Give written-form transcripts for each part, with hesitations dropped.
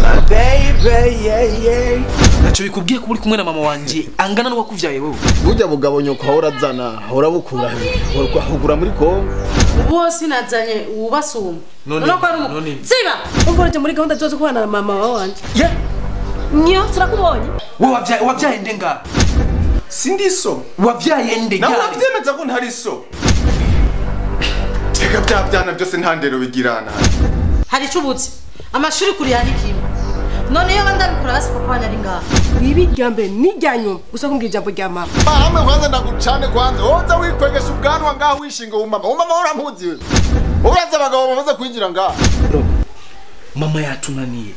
My baby, yeah. Nacho bikubwiye ko uri kumwe na mama wanje angana no wakuvyaye wewe. Burya bugabo nyoko horazana horabukura hugura muri Kongo. Bose nazanye ubasuma. None ko ari umuntu. Ziba. Umvoroje muri gahunda zo kubana na mama wanje. Yeah. Nyo turakubonye. Wewe wavyaye ndenga. Sindiso. Wavyaye ndenga. Na uravyemeza ko ntari so. Teka byabyana byose ntandero bigirana. Hari cubutse. Amashuri kuri yani kimwe. None yo bandabikora basi papa wanyari ngaha. Ibi ryambe nijyanyo gusa kumbwira ijambo rya mama. Hamwe kwanza ndagucane kwanza. Woza wikwegesha ubwanwa ngaho wishinga umama. Umama urampuzi wewe. Uraza abagabo bamaze kwinjira ngaha. Bro. Mama yatunaniye.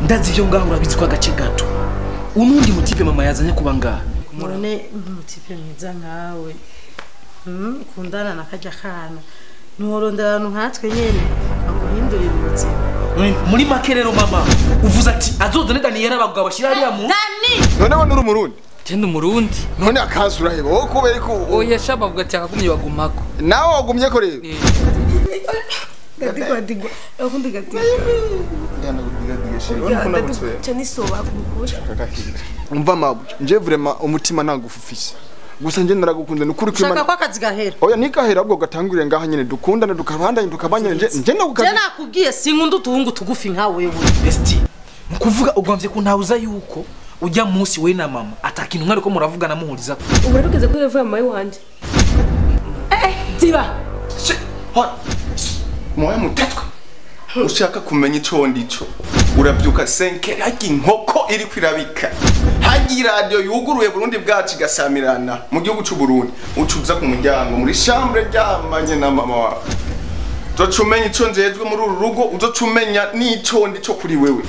Ndazi ivyo ngaho urabitsi kwa gace gato. Unundi mutipe mama yazanye kuba ngaha. None mutipe mwiza nkawe. Kundana nakajya kana. Nuhorondera nkatwe nyene aguhindurira ubuzima. Muri makerero mama uvuze ati azozane Daniel abagabo bashira ari amu. Nani? None we nuri umurundi. Tende umurundi. None akazura hebo wo kubera ko oya shaba vuga ati akagumye bagumako. Nawe wagumye ko rero. Gadigwa. Akundi gadigwa. Yana gudiga shiri. Wari kuna gutwe. Cyane soba kumukosha. Umva mabu. Nje vraiment umutima nagufufise. Gusa nje naragukunze nukuri kwimana. Shaka kwa kazi gahera. Oya nikahera ubwo gatangurire ngaha nyene dukundana dukabandanye tukabanye nje nagukaje. Je nakubwiye sinkunda utuhungu tugufi nka wewe. Besti. Mukuvuga ugwamvye ko ntawuza yuko ujya munsi we na mama atakintu mwari ko muravugana muhuriza. Ubu rugeze kuri level mama wanje. Ziba. Moya mutatwa. Ushaka kumenya ico ndico. Urabyuka senkeri haki inkoko iri kwirabika. Hagi radio yuguruye Burundi bwacu gasamirana mu gihugu cy'u Burundi. Ucuza ku muryango muri chambre ryamanye na mama wawe. Uzocumenya ico njejwe muri uru rugo uzocumenya n'ico ndico kuri wewe.